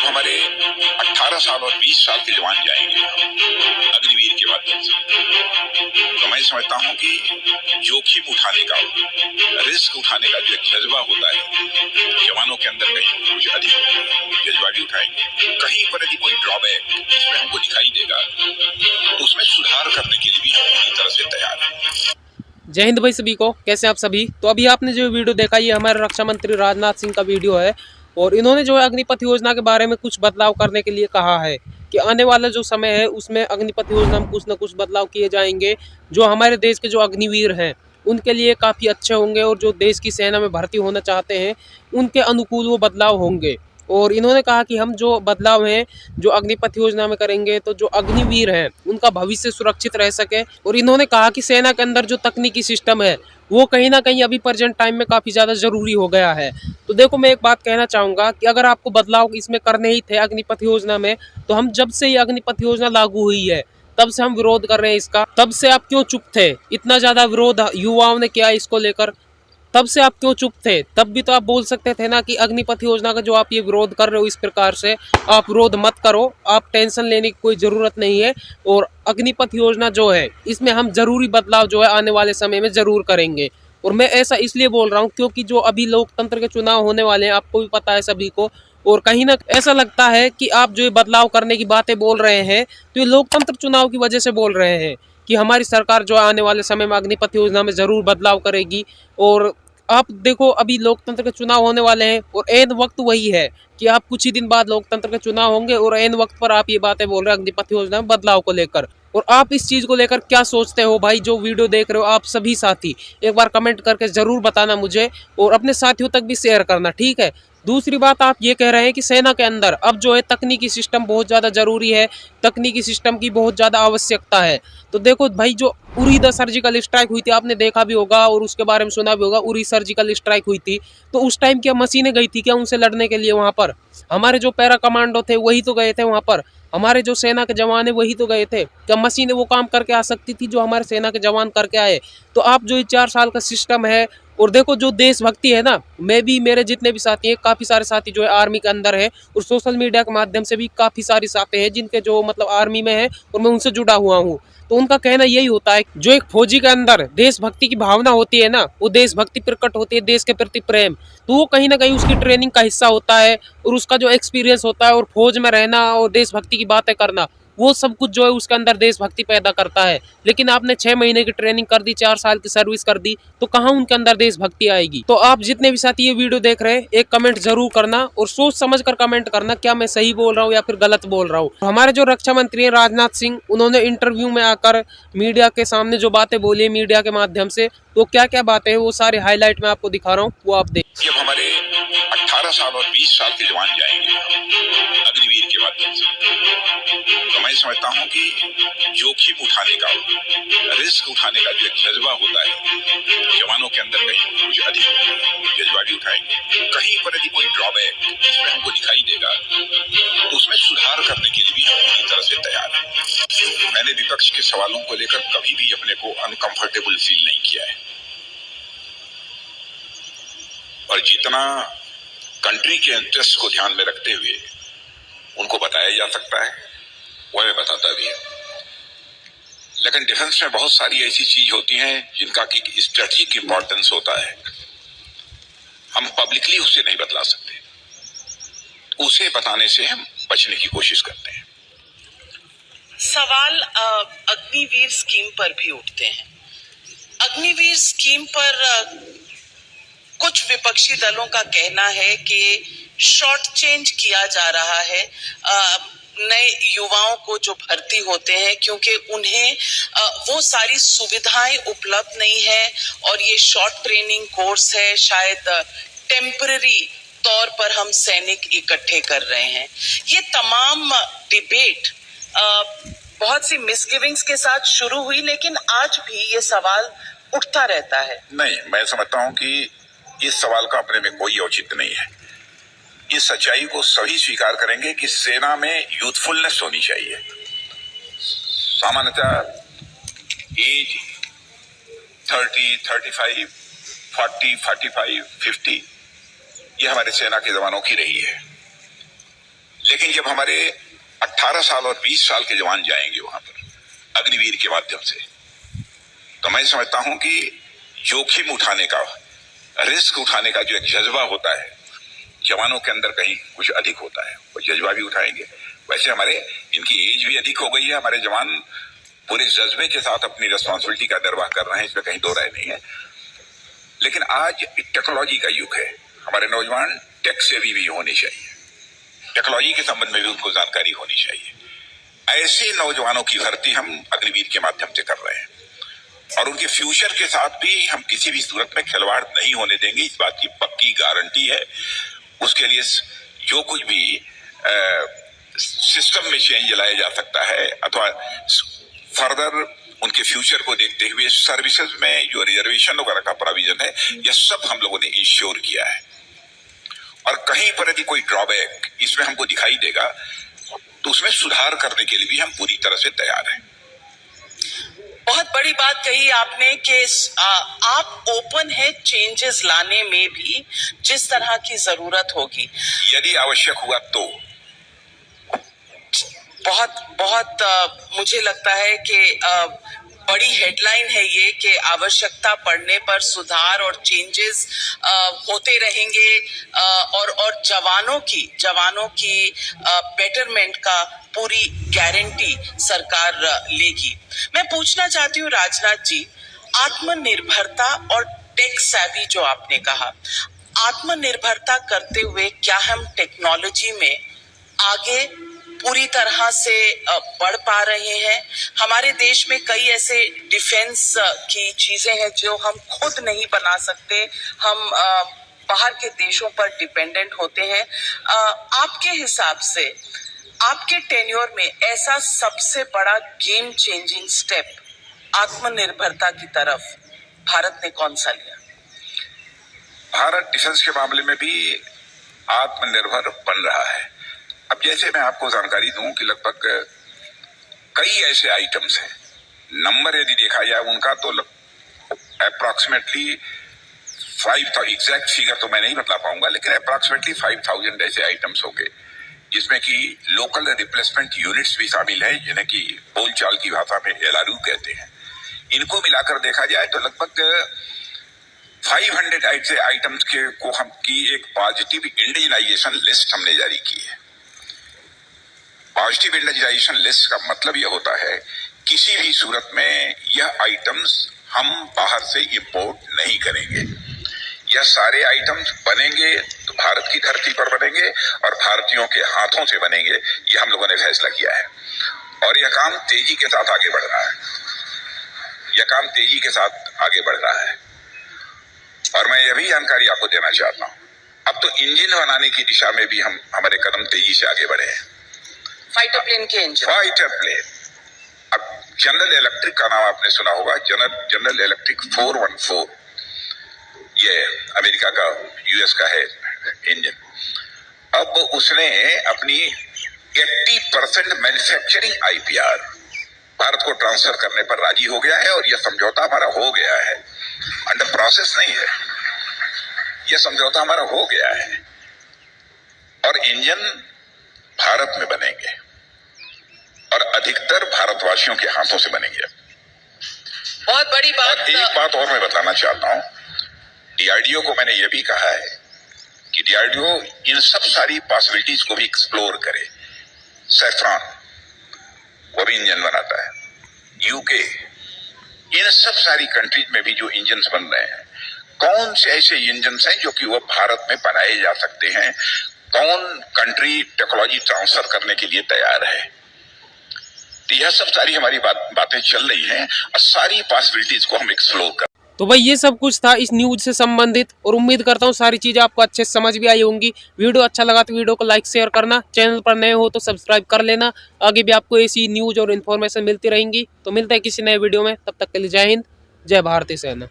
हमारे 18 साल और 20 साल के जवान जाएंगे अग्निवीर के माध्यम से, तो मैं समझता हूं कि जोखिम उठाने का, रिस्क उठाने का जो एक जज्बा होता है जवानों के अंदर, कहीं कुछ अधिक जज्बा भी उठाएंगे। कहीं पर यदि कोई ड्रॉबैक इसमें हमको दिखाई देगा तो उसमें सुधार करने के लिए भी हम पूरी तरह से तैयार हैं। जय हिंद भाई सभी को, कैसे आप सभी। तो अभी आपने जो वीडियो देखा, ये हमारे रक्षा मंत्री राजनाथ सिंह का वीडियो है और इन्होंने जो है अग्निपथ योजना के बारे में कुछ बदलाव करने के लिए कहा है कि आने वाला जो समय है उसमें अग्निपथ योजना में कुछ न कुछ बदलाव किए जाएंगे जो हमारे देश के जो अग्निवीर हैं उनके लिए काफ़ी अच्छे होंगे और जो देश की सेना में भर्ती होना चाहते हैं उनके अनुकूल वो बदलाव होंगे। और इन्होंने कहा कि हम जो बदलाव हैं जो अग्निपथ योजना में करेंगे तो जो अग्निवीर हैं उनका भविष्य सुरक्षित रह सके। और इन्होंने कहा कि सेना के अंदर जो तकनीकी सिस्टम है वो कहीं ना कहीं अभी प्रेजेंट टाइम में काफ़ी ज़्यादा ज़रूरी हो गया है। तो देखो, मैं एक बात कहना चाहूँगा कि अगर आपको बदलाव इसमें करने ही थे अग्निपथ योजना में, तो हम जब से ये अग्निपथ योजना लागू हुई है तब से हम विरोध कर रहे हैं इसका। तब से आप क्यों चुप थे? इतना ज़्यादा विरोध युवाओं ने किया इसको लेकर, तब से आप क्यों चुप थे? तब भी तो आप बोल सकते थे ना कि अग्निपथ योजना का जो आप ये विरोध कर रहे हो इस प्रकार से, आप विरोध मत करो, आप टेंशन लेने की कोई ज़रूरत नहीं है। और अग्निपथ योजना जो है इसमें हम ज़रूरी बदलाव जो है आने वाले समय में ज़रूर करेंगे। और मैं ऐसा इसलिए बोल रहा हूँ क्योंकि जो अभी लोकतंत्र के चुनाव होने वाले हैं, आपको भी पता है सभी को, और कहीं ना ऐसा लगता है कि आप जो ये बदलाव करने की बातें बोल रहे हैं तो ये लोकतंत्र चुनाव की वजह से बोल रहे हैं कि हमारी सरकार जो आने वाले समय में अग्निपथ योजना में ज़रूर बदलाव करेगी। और आप देखो, अभी लोकतंत्र के चुनाव होने वाले हैं और ऐन वक्त वही है कि आप कुछ ही दिन बाद लोकतंत्र के चुनाव होंगे और ऐन वक्त पर आप ये बातें बोल रहे हैं अग्निपथ योजना में बदलाव को लेकर। और आप इस चीज़ को लेकर क्या सोचते हो भाई? जो वीडियो देख रहे हो आप सभी साथी, एक बार कमेंट करके ज़रूर बताना मुझे और अपने साथियों तक भी शेयर करना, ठीक है। दूसरी बात, आप ये कह रहे हैं कि सेना के अंदर अब जो है तकनीकी सिस्टम बहुत ज़्यादा ज़रूरी है, तकनीकी सिस्टम की बहुत ज़्यादा आवश्यकता है। तो देखो भाई, जो उरी द सर्जिकल स्ट्राइक हुई थी, आपने देखा भी होगा और उसके बारे में सुना भी होगा, उरी सर्जिकल स्ट्राइक हुई थी, तो उस टाइम क्या मशीनें गई थी क्या उनसे लड़ने के लिए? वहाँ पर हमारे जो पैरा कमांडो थे वही तो गए थे वहाँ पर, हमारे जो सेना के जवान है वही तो गए थे। क्या मशीनें वो काम करके आ सकती थी जो हमारे सेना के जवान करके आए? तो आप जो ये 4 साल का सिस्टम है, और देखो जो देशभक्ति है ना, मैं भी, मेरे जितने भी साथी हैं, काफ़ी सारे साथी जो है आर्मी के अंदर है और सोशल मीडिया के माध्यम से भी काफ़ी सारी साथी हैं जिनके जो मतलब आर्मी में है और मैं उनसे जुड़ा हुआ हूँ। तो उनका कहना यही होता है, जो एक फौजी के अंदर देशभक्ति की भावना होती है ना, वो देशभक्ति प्रकट होती है, देश के प्रति प्रेम, तो वो कहीं ना कहीं उसकी ट्रेनिंग का हिस्सा होता है और उसका जो एक्सपीरियंस होता है और फौज में रहना और देशभक्ति की बातें करना, वो सब कुछ जो है उसके अंदर देशभक्ति पैदा करता है। लेकिन आपने 6 महीने की ट्रेनिंग कर दी, 4 साल की सर्विस कर दी, तो कहाँ उनके अंदर देशभक्ति आएगी? तो आप जितने भी साथी ये वीडियो देख रहे हैं, एक कमेंट जरूर करना और सोच समझ कर कमेंट करना, क्या मैं सही बोल रहा हूँ या फिर गलत बोल रहा हूँ। हमारे जो रक्षा मंत्री है राजनाथ सिंह, उन्होंने इंटरव्यू में आकर मीडिया के सामने जो बातें बोली है मीडिया के माध्यम से, तो क्या क्या बातें हैं वो सारे हाईलाइट में आपको दिखा रहा हूँ, वो आप देखिए। जब हमारे 18 साल और 20 साल के जवान जाएंगे अग्निवीर के माध्यम से, तो मैं समझता हूं कि जोखिम उठाने का, रिस्क उठाने का जो एक जज्बा होता है जवानों के अंदर, कहीं कुछ अधिक जज्बा भी उठाएंगे। कहीं पर यदि कोई ड्रॉबैक इसमें हमको दिखाई देगा तो उसमें सुधार करने के लिए भी हम पूरी तरह से तैयार हैं। मैंने विपक्ष के सवालों को लेकर कभी भी अपने को अनकंफर्टेबल फील नहीं किया है और जितना कंट्री के इंटरेस्ट को ध्यान में रखते हुए उनको बताया जा सकता है वो मैं बताता भी हूं। लेकिन डिफेंस में बहुत सारी ऐसी चीज होती हैं जिनका कि स्ट्रेटेजिक इंपॉर्टेंस होता है, हम पब्लिकली उसे नहीं बतला सकते, उसे बताने से हम बचने की कोशिश करते हैं। सवाल अग्निवीर स्कीम पर भी उठते हैं। अग्निवीर स्कीम पर कुछ विपक्षी दलों का कहना है कि शॉर्ट चेंज किया जा रहा है नए युवाओं को जो भर्ती होते हैं, क्योंकि उन्हें वो सारी सुविधाएं उपलब्ध नहीं है और ये शॉर्ट ट्रेनिंग कोर्स है, शायद टेम्पररी तौर पर हम सैनिक इकट्ठे कर रहे हैं। ये तमाम डिबेट बहुत सी मिसगिविंग्स के साथ शुरू हुई, लेकिन आज भी ये सवाल उठता रहता है। नहीं, मैं समझता हूं कि इस सवाल का अपने में कोई औचित्य नहीं है। इस सच्चाई को सभी स्वीकार करेंगे कि सेना में यूथफुलनेस होनी चाहिए। सामान्यतः एज 30, 35, 40, 45, 50 ये हमारे सेना के जवानों की रही है। लेकिन जब हमारे 18 साल और 20 साल के जवान जाएंगे वहां पर अग्निवीर के माध्यम से, तो मैं समझता हूं कि जोखिम उठाने का, रिस्क उठाने का जो एक जज्बा होता है जवानों के अंदर कहीं कुछ अधिक होता है, वो जज्बा भी उठाएंगे। वैसे हमारे इनकी एज भी अधिक हो गई है, हमारे जवान पूरे जज्बे के साथ अपनी रिस्पॉन्सिबिलिटी का निर्वाह कर रहे हैं, इसमें कहीं दो राय नहीं है। लेकिन आज टेक्नोलॉजी का युग है, हमारे नौजवान टेक सेवी भी होने चाहिए, टेक्नोलॉजी के संबंध में भी उनको जानकारी होनी चाहिए। ऐसे नौजवानों की भर्ती हम अग्निवीर के माध्यम से कर रहे हैं और उनके फ्यूचर के साथ भी हम किसी भी सूरत में खिलवाड़ नहीं होने देंगे, इस बात की पक्की गारंटी है। उसके लिए जो कुछ भी सिस्टम में चेंज लाया जा सकता है अथवा फर्दर उनके फ्यूचर को देखते हुए सर्विसेज में जो रिजर्वेशन वगैरह का प्रोविजन है, यह सब हम लोगों ने इंश्योर किया है। और कहीं पर यदि कोई ड्रॉबैक इसमें हमको दिखाई देगा तो उसमें सुधार करने के लिए भी हम पूरी तरह से तैयार हैं। बहुत बड़ी बात कही आपने कि आप ओपन है चेंजेस लाने में भी जिस तरह की जरूरत होगी, यदि आवश्यक हुआ तो। बहुत मुझे लगता है कि बड़ी हेडलाइन है ये कि आवश्यकता पड़ने पर सुधार और चेंजेस होते रहेंगे और जवानों की बेटरमेंट का पूरी गारंटी सरकार लेगी। मैं पूछना चाहती हूँ राजनाथ जी, आत्मनिर्भरता और टेक सेवी जो आपने कहा, आत्मनिर्भरता करते हुए क्या हम टेक्नोलॉजी में आगे पूरी तरह से बढ़ पा रहे हैं? हमारे देश में कई ऐसे डिफेंस की चीजें हैं जो हम खुद नहीं बना सकते, हम बाहर के देशों पर डिपेंडेंट होते हैं। आपके हिसाब से आपके टेन्योर में ऐसा सबसे बड़ा गेम चेंजिंग स्टेप आत्मनिर्भरता की तरफ भारत ने कौन सा लिया? भारत डिफेंस के मामले में भी आत्मनिर्भर बन रहा है। अब जैसे मैं आपको जानकारी दूं कि लगभग कई ऐसे आइटम्स हैं, नंबर यदि देखा जाए उनका तो अप्रॉक्सीमेटली 5,000, एग्जैक्ट फिगर तो मैं नहीं बता पाऊंगा, लेकिन अप्रॉक्सीमेटली 5,000 ऐसे आइटम्स होंगे जिसमें कि लोकल रिप्लेसमेंट यूनिट्स भी शामिल है, जिन्हें कि बोलचाल की भाषा में LRU कहते हैं। इनको मिलाकर देखा जाए तो लगभग 500 ऐसे आइटम्स को हम की एक पॉजिटिव इंडिजनाइजेशन लिस्ट हमने जारी की है। पॉजिटिव इंडिजनाइजेशन लिस्ट का मतलब यह होता है किसी भी सूरत में यह आइटम्स हम बाहर से इंपोर्ट नहीं करेंगे। यह सारे आइटम्स बनेंगे तो भारत की धरती पर बनेंगे और भारतीयों के हाथों से बनेंगे, यह हम लोगों ने फैसला किया है। और यह काम तेजी के साथ आगे बढ़ रहा है, यह काम तेजी के साथ आगे बढ़ रहा है। और मैं यह भी जानकारी आपको देना चाहता हूं, अब तो इंजन बनाने की दिशा में भी हमारे कदम तेजी से आगे बढ़े हैं। फाइटर प्लेन के इंजन, फाइटर प्लेन। अब जनरल इलेक्ट्रिक का नाम आपने सुना होगा, जनरल इलेक्ट्रिक 414, ये अमेरिका का, US का है इंजन। अब उसने अपनी 80% मैन्युफैक्चरिंग IPR भारत को ट्रांसफर करने पर राजी हो गया है और यह समझौता हमारा हो गया है, अंडर प्रोसेस नहीं है, यह समझौता हमारा हो गया है और इंजन भारत में बनेंगे और अधिकतर भारतवासियों के हाथों से बनेंगे। बहुत बड़ी बात। और एक बात और मैं बताना चाहता हूं, DRDO को मैंने यह भी कहा है कि DRDO इन सब सारी पॉसिबिलिटीज को भी एक्सप्लोर करे। सैफ्रॉन वो भी इंजन बनाता है, UK, इन सब सारी कंट्रीज में भी जो इंजन बन रहे हैं, कौन से ऐसे इंजन हैं जो कि वो भारत में बनाए जा सकते हैं, कौन कंट्री टेक्नोलॉजी ट्रांसफर करने के लिए तैयार है। तो यह सब सारी हमारी बातें चल रही हैं और सारी पॉसिबिलिटीज को हम एक्सप्लोर कर। तो भाई ये सब कुछ था इस न्यूज से संबंधित और उम्मीद करता हूँ सारी चीज़ें आपको अच्छे से समझ भी आई होंगी। वीडियो अच्छा लगा तो वीडियो को लाइक शेयर करना, चैनल पर नए हो तो सब्सक्राइब कर लेना। आगे भी आपको ऐसी न्यूज और इन्फॉर्मेशन मिलती रहेंगी। तो मिलते हैं किसी नए वीडियो में, तब तक के लिए जय हिंद, जय भारतीय सेना।